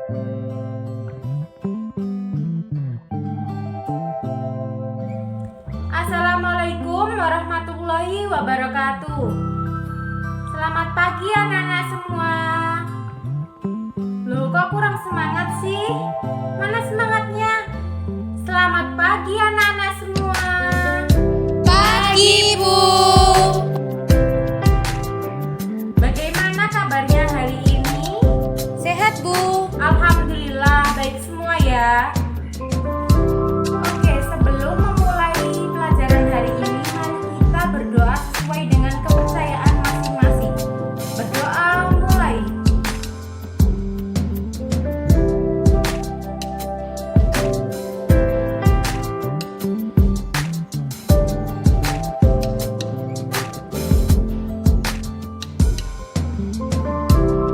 Assalamualaikum warahmatullahi wabarakatuh. Selamat pagi anak-anak semua. Loh, kok kurang semangat sih? Mana semangatnya? Selamat pagi anak-anak semua. Pagi, Bu. Bagaimana kabarnya hari ini? Sehat, Bu. Alhamdulillah baik semua ya. Oke, sebelum memulai pelajaran hari ini, mari kita berdoa sesuai dengan kepercayaan masing-masing. Berdoa mulai.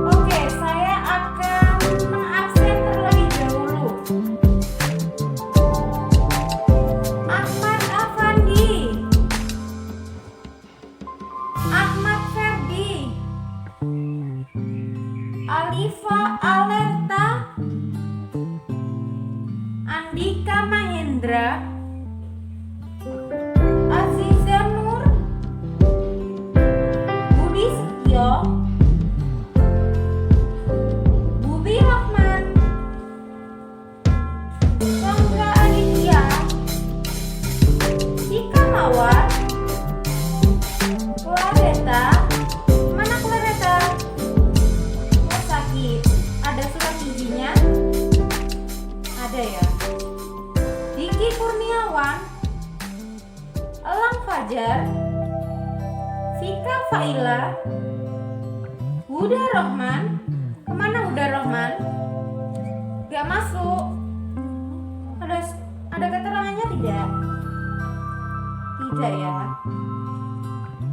Oke, saya akan mengabsen terlebih dahulu. Ahmad Afandi, Ahmad Ferdi, Alifa Alerta, Andika Mahendra, Aziza Nur, Budi Setio, Bubi Rahman, Sandra Aditya, Ika Mawar, Clareta. Mana Clareta? Oh, sakit. Ada surat giginya? Ada ya. Diki Kurniawan, Elang Fajar, Vika Faila, Huda Rohman. Kemana Huda Rohman? Gak masuk. Ada keterangannya tidak? Tidak ya.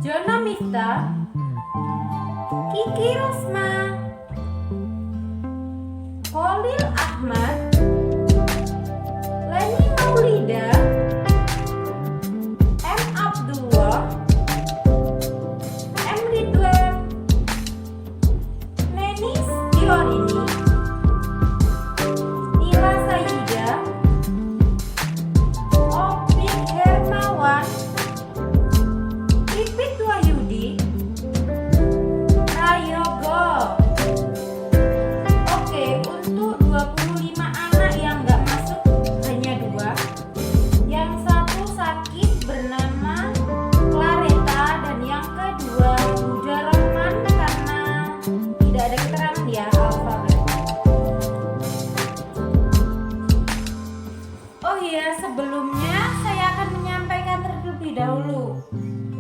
Jona Miftah, Kiki Rosma, Khalil Ahmad, Leni Maulida, M. Abdullah, M. Ridwan, Leni Diorini, Nila Sayida, Opik Hermawan, Pipit Wahyudi, Prayogo. Oke, untuk 25 anak yang nggak masuk hanya 2. Yang satu sakit bernama Clareta dan yang kedua Huda Rohman karena tidak ada keterangan ya alfabet. Oh iya, sebelumnya saya akan menyampaikan terlebih dahulu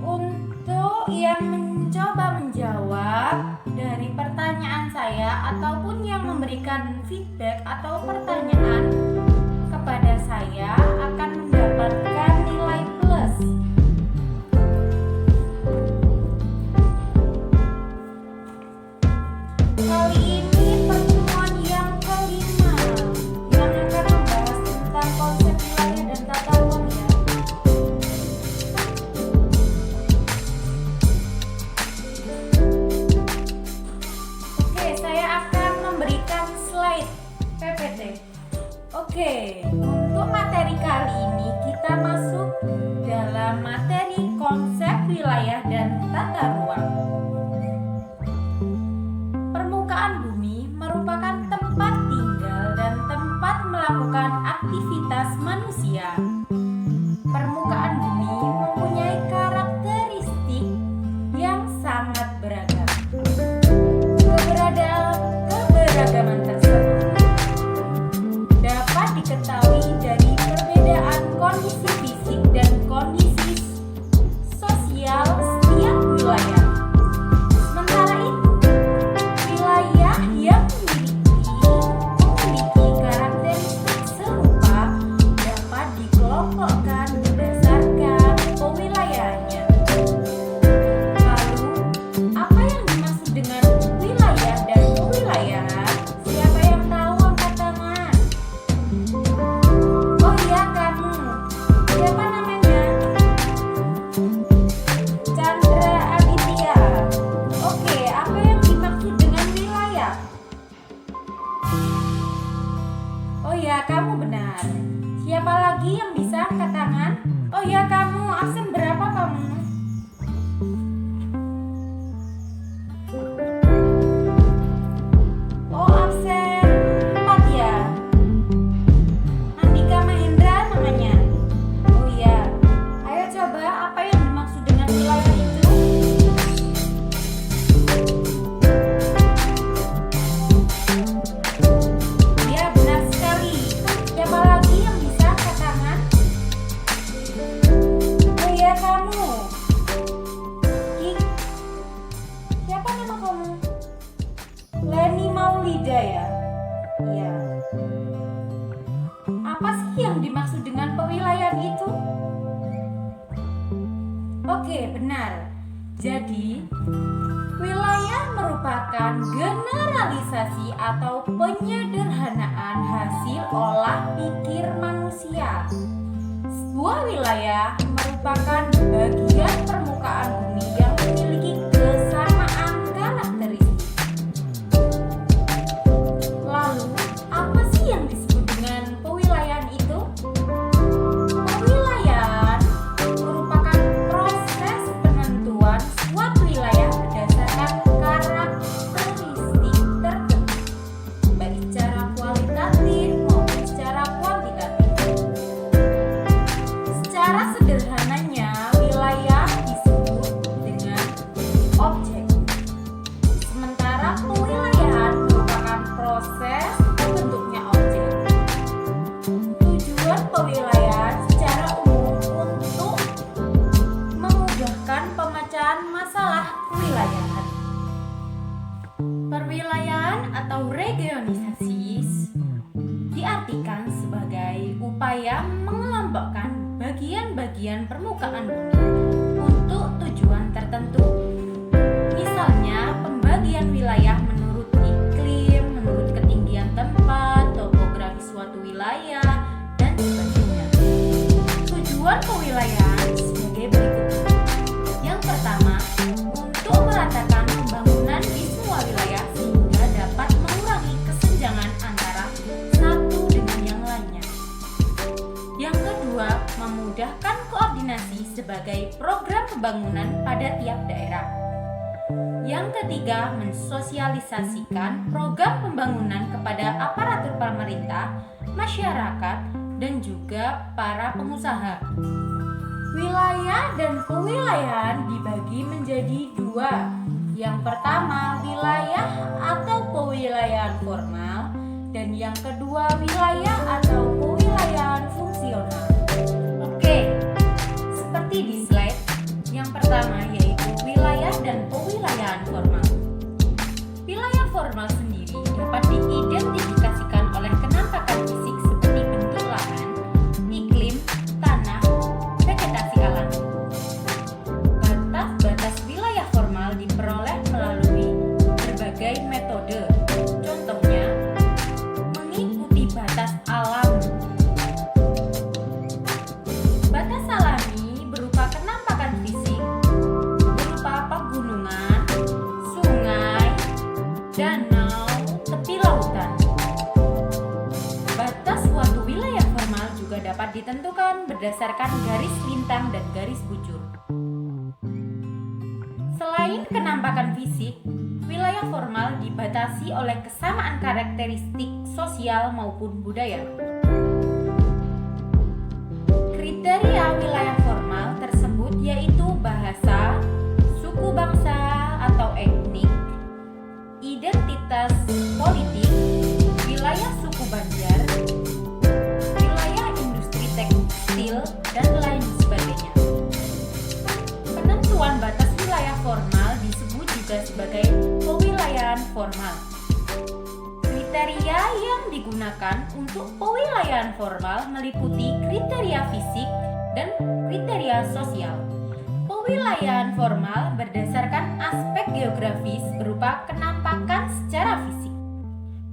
untuk yang mencoba menjawab dari pertanyaan saya ataupun yang memberikan feedback atau pertanyaan kepada saya akan mendapatkan nilai plus. Kali ini pertemuan yang kelima yang akan membahas tentang konsep wilayah dan tata ruang ya. Oke, saya akan memberikan slide PPT. Oke, untuk materi kali ini kita masuk dalam materi konsep wilayah dan tata ruang. Permukaan bumi merupakan tempat tinggal dan tempat melakukan aktivitas manusia. Permukaan bumi mempunyai karakteristik yang sangat beragam. Keberagaman tersebut dapat diketahui dari perbedaan kondisi fisik dan kondisi sosial setiap wilayah. Sementara itu, wilayah yang memiliki karakteristik serupa dapat dikelola benar. Siapa lagi yang bisa angkat tangan? Oh ya, kamu absen berapa kamu? Oh, absen 4 ya. Andika Mahendra namanya. Oh iya. Ayo coba, apa yang dimaksud dengan wilayah itu? Ya, benar sekali. Siapa lagi yang bisa angkat tangan? Oh iya, kamu. Kik. Siapa nama kamu? Leni Maulida ya? Iya. Apa sih yang dimaksud dengan pewilayahan itu? Oke, benar. Jadi, wilayah merupakan generalisasi atau penyederhanaan hasil olah pikir manusia. Sebuah wilayah merupakan bagian permukaan bumi yang memiliki kesamaan karakteristik. Lalu, apa sih yang disebut dengan pewilayahan itu? Pewilayahan merupakan proses penentuan suatu wilayah berdasarkan karakteristik tertentu, baik secara kualitatif maupun secara kuantitatif. Secara sederhananya, wilayah disebut dengan objek. Sementara pewilayahan merupakan proses terbentuknya objek. Tujuan pewilayahan secara umum untuk memudahkan pemecahan masalah kewilayahan. Perwilayahan atau regionalisasi diartikan sebagai upaya mengelompokkan bagian-bagian permukaan bumi untuk tujuan tertentu. Misalnya, pembagian wilayah menurut iklim, menurut ketinggian tempat, topografi suatu wilayah, dan sebagainya. Tujuan pewilayahan sebagai berikut. Yang pertama, untuk meratakan pembangunan di semua wilayah sehingga dapat mengurangi kesenjangan antara satu dengan yang lainnya. Yang kedua, memudahkan koordinasi sebagai program pembangunan pada tiap daerah. Yang ketiga, mensosialisasikan program pembangunan kepada aparatur pemerintah, masyarakat, dan juga para pengusaha. Wilayah dan pewilayahan dibagi menjadi dua. Yang pertama, wilayah atau pewilayahan formal, dan yang kedua, wilayah atau pewilayahan fungsional. Oke, seperti di slide yang pertama yaitu wilayah dan pewilayahan formal. Wilayah formal sendiri dapat diidentifikasikan oleh kenampakan fisik seperti bentuk lahan, iklim, tanah, vegetasi alami. Batas-batas wilayah formal diperoleh melalui berbagai metode. Contohnya, mengikuti batas alam. Batas alami berupa kenampakan fisik, berupa pegunungan, sungai, danau, tepi lautan. Batas suatu wilayah formal juga dapat ditentukan berdasarkan garis lintang dan garis bujur. Selain kenampakan fisik, wilayah formal dibatasi oleh kesamaan karakteristik sosial maupun budaya. Kriteria wilayah formal tersebut yaitu bahasa, suku bangsa atau etnik, identitas politik, wilayah suku Banjar, wilayah industri tekstil, dan lain sebagainya. Penentuan batas wilayah formal disebut juga sebagai pewilayahan formal. Kriteria yang digunakan untuk pewilayahan formal meliputi kriteria fisik dan kriteria sosial. Pewilayahan formal berdasarkan aspek geografis berupa kenampakan secara fisik.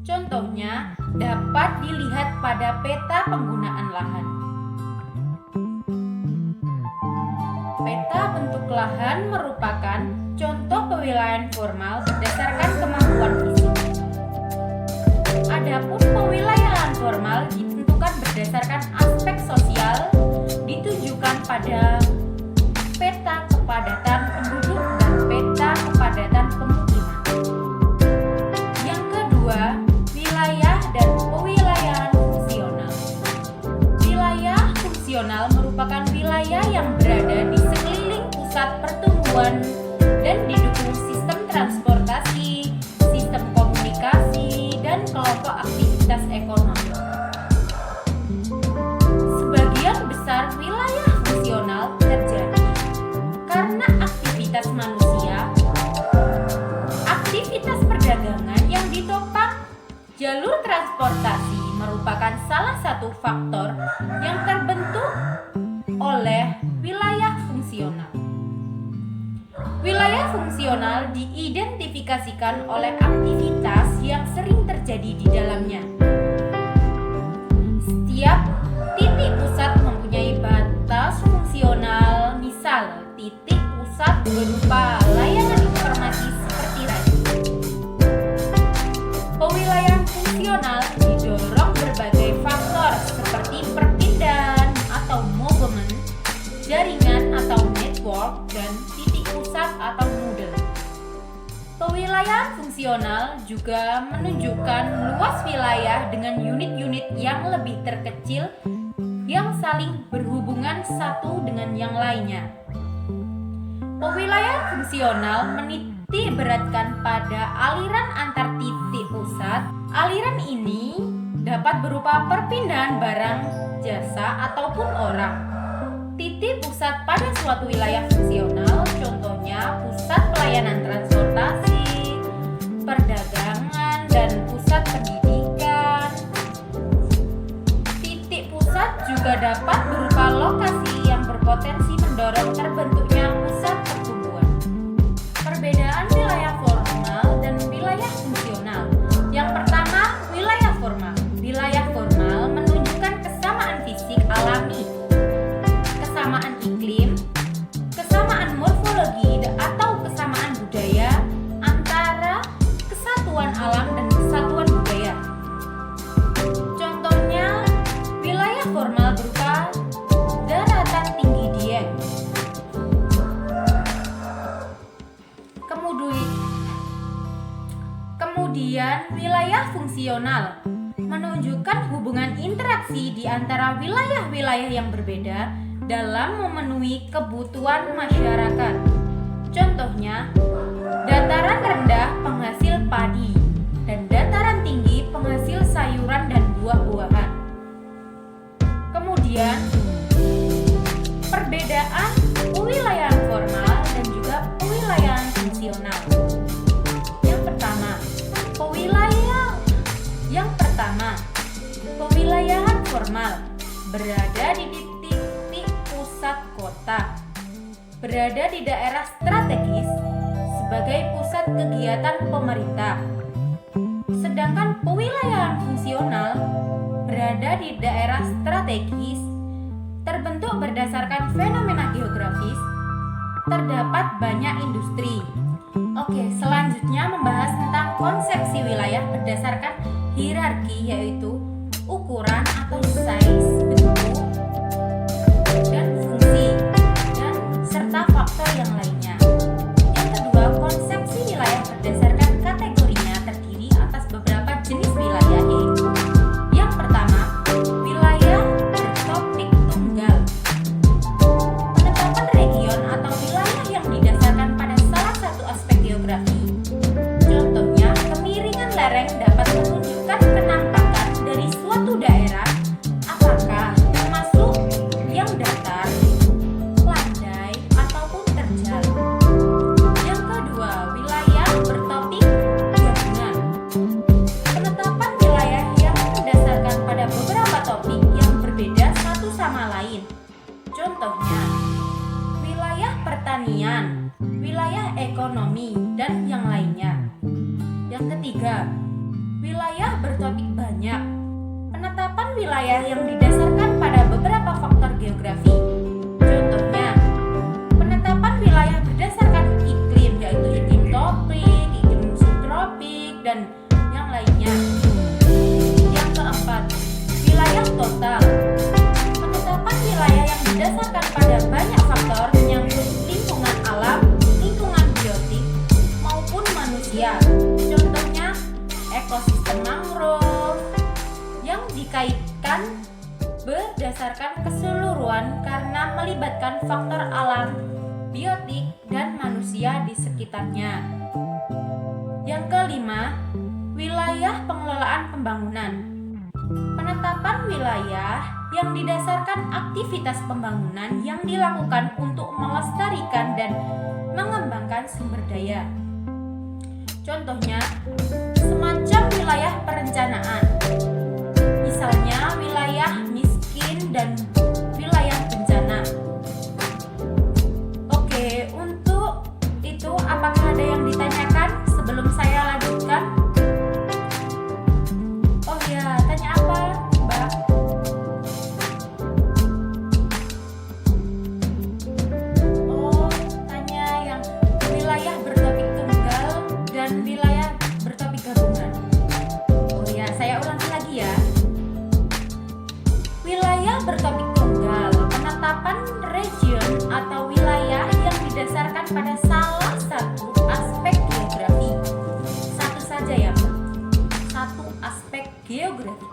Contohnya dapat dilihat pada peta penggunaan lahan. Peta bentuk lahan merupakan contoh pewilayahan formal berdasarkan kemampuan fisik. Adapun pewilayahan formal ditentukan berdasarkan pada peta kepadatan penduduk dan peta kepadatan pemukiman. Yang kedua, wilayah dan pewilayahan fungsional. Wilayah fungsional merupakan wilayah yang berada di sekeliling pusat pertumbuhan dan didukung sistem transportasi, sistem komunikasi, dan kelompok aktivitas ekonomi. Sebagian besar wilayah fungsional terjadi karena aktivitas manusia, aktivitas perdagangan yang ditopang jalur transportasi merupakan salah satu faktor yang terbentuk oleh wilayah fungsional. Wilayah fungsional diidentifikasikan oleh aktivitas yang sering terjadi di dalamnya. Setiap titik pusat mempunyai batas fungsional, misal titik pusat berupa layanan informasi seperti radio. Pewilayahan fungsional didorong berbagai faktor seperti perpindahan atau movement, jaringan atau network, dan titik pusat atau node. Pewilayahan fungsional juga menunjukkan luas wilayah dengan unit-unit yang lebih terkecil yang saling berhubungan satu dengan yang lainnya. Pewilayahan fungsional menitik beratkan pada aliran antar titik pusat. Aliran ini dapat berupa perpindahan barang, jasa, ataupun orang. Titik pusat pada suatu wilayah fungsional, contohnya pusat pelayanan transportasi, perdagangan, dan pusat pendidikan. Titik pusat juga dapat berupa lokasi yang berpotensi mendorong terbentuknya pusat pertumbuhan. Perbedaan wilayah formal dan wilayah fungsional. Yang pertama, wilayah formal. Wilayah formal menunjukkan kesamaan fisik alami, kesamaan iklim, kesamaan morfologi atau kesamaan budaya antara kesatuan alam dan kesatuan budaya. Contohnya, wilayah formal berupa daratan tinggi Dieng. Kemudian wilayah fungsional menunjukkan hubungan interaksi di antara wilayah-wilayah yang berbeda dalam memenuhi kebutuhan masyarakat. Contohnya, dataran rendah penghasil padi dan dataran tinggi penghasil sayuran dan buah-buahan. Kemudian, perbedaan pewilayahan formal dan juga pewilayahan fungsional. Pewilayahan formal berada di titik pusat kota, berada di daerah strategis sebagai pusat kegiatan pemerintah. Sedangkan pewilayahan fungsional berada di daerah strategis, terbentuk berdasarkan fenomena geografis, terdapat banyak industri. Oke, selanjutnya membahas tentang konsepsi wilayah berdasarkan hierarki, yaitu ukuran atau size, bentuk, dan fungsi, dan serta faktor yang lainnya. Yang kedua, konsepsi wilayah berdasarkan kategorinya terdiri atas beberapa jenis wilayah, yaitu yang pertama, wilayah bertopik tunggal. Penetapan region atau wilayah yang didasarkan pada salah satu aspek geografi. Contohnya, kemiringan lereng dapat menunjukkan penampakan dari suatu daerah, apakah termasuk yang datar, landai, ataupun terjal. Yang kedua, wilayah bertopik gabungan. Penetapan wilayah yang berdasarkan pada beberapa topik yang berbeda satu sama lain. Contohnya, wilayah pertanian, wilayah ekonomi, dan yang lainnya. Yang ketiga, wilayah bertopik banyak. Penetapan wilayah yang didasarkan pada beberapa faktor geografi. Contohnya, penetapan wilayah berdasarkan iklim, yaitu iklim tropik, iklim subtropik, dan yang lainnya. Yang keempat, wilayah total. Penetapan wilayah yang berdasarkan pada ekosistem mangrove yang dikaitkan berdasarkan keseluruhan karena melibatkan faktor alam, biotik, dan manusia di sekitarnya. Yang kelima, wilayah pengelolaan pembangunan. Penetapan wilayah yang didasarkan aktivitas pembangunan yang dilakukan untuk melestarikan dan mengembangkan sumber daya. Contohnya, semacam wilayah perencanaan. Misalnya wilayah miskin dan wilayah bencana. Oke, untuk itu apakah ada yang ditanyakan sebelum saya lanjutkan? Oh ya, tanya apa, Mbak? Oh, tanya yang wilayah bertopik tunggal dan wilayah bertopik gabungan. Oh ya, saya ulangi lagi ya. Wilayah bertopik tunggal, penetapan region atau wilayah yang didasarkan pada salah satu aspek geografi. Satu saja ya, Mbak. Satu aspek geografi.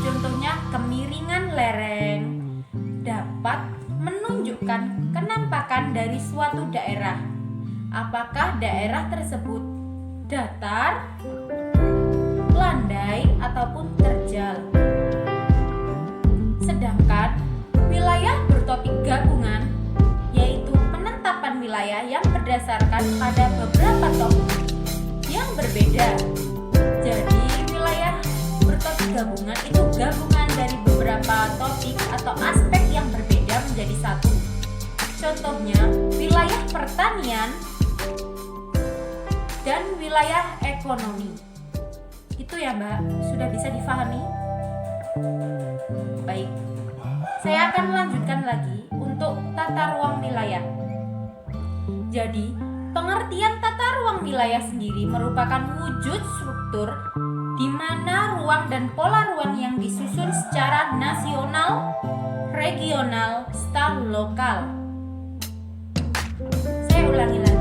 Contohnya kemiringan lereng dapat menunjukkan kenampakan dari suatu daerah. Apakah daerah tersebut datar, landai, ataupun terjal. Sedangkan wilayah bertopik gabungan yaitu penetapan wilayah yang berdasarkan pada beberapa topik yang berbeda. Jadi wilayah bertopik gabungan itu gabungan dari beberapa topik atau aspek yang berbeda menjadi satu. Contohnya wilayah pertanian dan wilayah ekonomi. Itu ya, Mbak, sudah bisa difahami? Baik, saya akan lanjutkan lagi untuk tata ruang wilayah. Jadi, pengertian tata ruang wilayah sendiri merupakan wujud struktur di mana ruang dan pola ruang yang disusun secara nasional, regional, serta lokal. Saya ulangi lagi.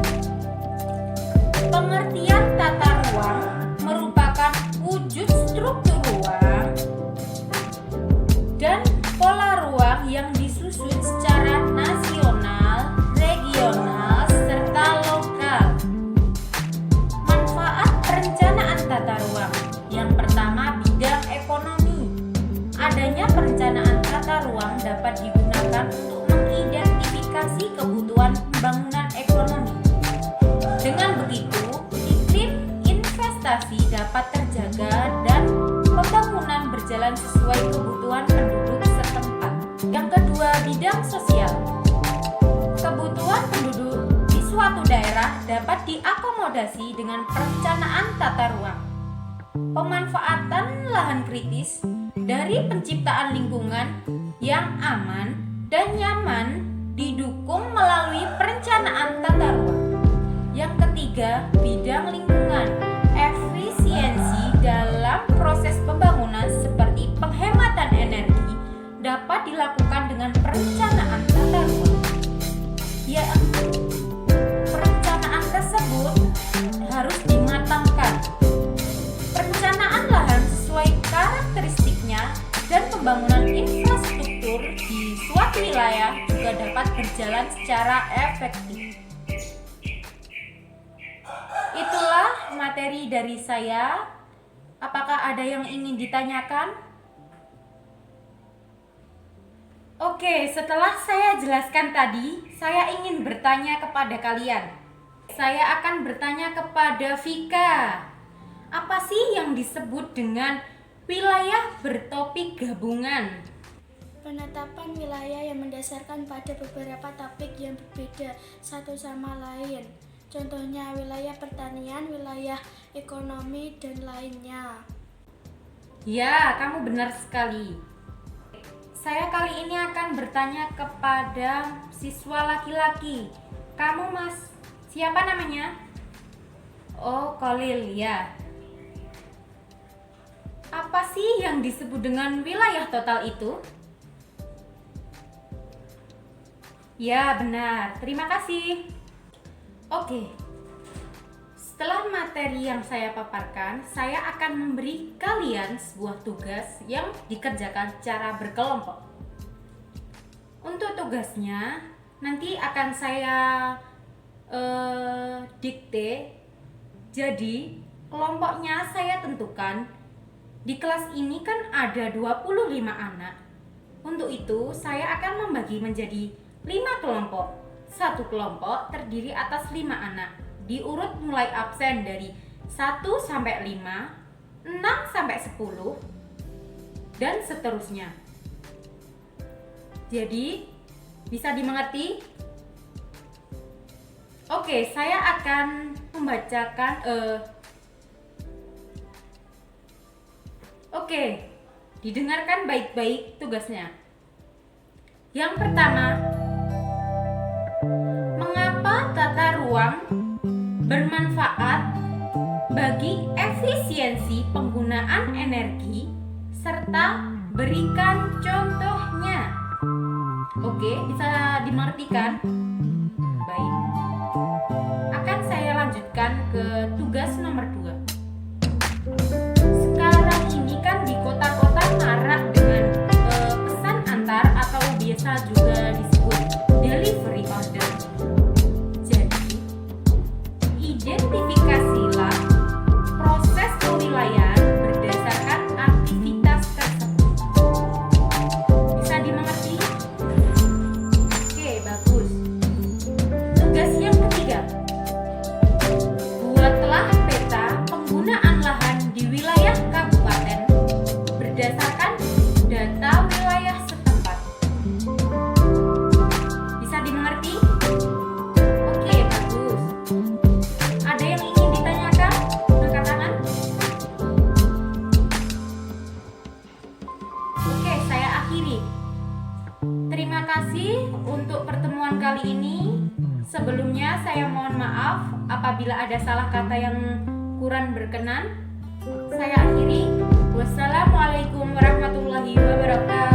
Pengertian tata ruang merupakan wujud struktur ruang dan pola ruang yang disusun secara nasional, regional, serta lokal. Manfaat perencanaan tata ruang. Yang pertama, bidang ekonomi. Adanya perencanaan tata ruang dapat digunakan untuk mengidentifikasi kebutuhan pembangunan ekonomi. Dengan begitu, iklim investasi dapat terjaga dan pembangunan berjalan sesuai kebutuhan penduduk setempat. Yang kedua, bidang sosial. Kebutuhan penduduk di suatu daerah dapat diakomodasi dengan perencanaan tata ruang. Pemanfaatan lahan kritis dari penciptaan lingkungan yang aman dan nyaman didukung melalui perencanaan tata ruang. Yang ketiga, bidang lingkungan. Efisiensi dalam proses pembangunan seperti penghematan energi dapat dilakukan dengan perencanaan tata ruang. Ya, perencanaan tersebut harus dimatangkan. Perencanaan lahan sesuai karakteristiknya dan pembangunan infrastruktur di suatu wilayah juga dapat berjalan secara efektif. Itulah materi dari saya. Apakah ada yang ingin ditanyakan? Oke, setelah saya jelaskan tadi, saya ingin bertanya kepada kalian. Saya akan bertanya kepada Vika. Apa sih yang disebut dengan wilayah bertopik gabungan? Penetapan wilayah yang mendasarkan pada beberapa topik yang berbeda satu sama lain. Contohnya wilayah pertanian, wilayah ekonomi, dan lainnya. Ya, kamu benar sekali. Saya kali ini akan bertanya kepada siswa laki-laki. Kamu Mas, siapa namanya? Oh, Kolil, ya. Apa sih yang disebut dengan wilayah total itu? Ya, benar. Terima kasih. Oke. Setelah materi yang saya paparkan, saya akan memberi kalian sebuah tugas yang dikerjakan secara berkelompok. Untuk tugasnya nanti akan saya dikte. Jadi kelompoknya saya tentukan. Di kelas ini kan ada 25 anak. Untuk itu saya akan membagi menjadi 5 kelompok. Satu kelompok terdiri atas 5 anak. Diurut mulai absen dari 1 sampai 5, 6 sampai 10, dan seterusnya. Jadi, bisa dimengerti? Oke, saya akan membacakan Oke, didengarkan baik-baik tugasnya. Yang pertama, mengapa tata ruang bermanfaat bagi efisiensi penggunaan energi serta berikan contohnya. Oke, bisa dimengertikan? Baik. Akan saya lanjutkan ke tugas nomor 2. Sekarang ini kan di kota-kota marak dengan pesan antar atau biasa juga disebut delivery order. Jadi, identifikasilah proses kewilayahan berdasarkan aktivitas tersebut. Bisa dimengerti? Oke, bagus. Tugas yang ketiga. Buatlah peta penggunaan lahan di wilayah kabupaten berdasarkan data wilayah setempat. Bisa dimengerti? Oke, bagus. Ada yang ingin ditanyakan? Angkat tangan. Oke, saya akhiri. Terima kasih untuk pertemuan kali ini. Sebelumnya saya mohon maaf apabila ada salah kata yang kurang berkenan. Saya akhiri. Wassalamualaikum warahmatullahi wabarakatuh.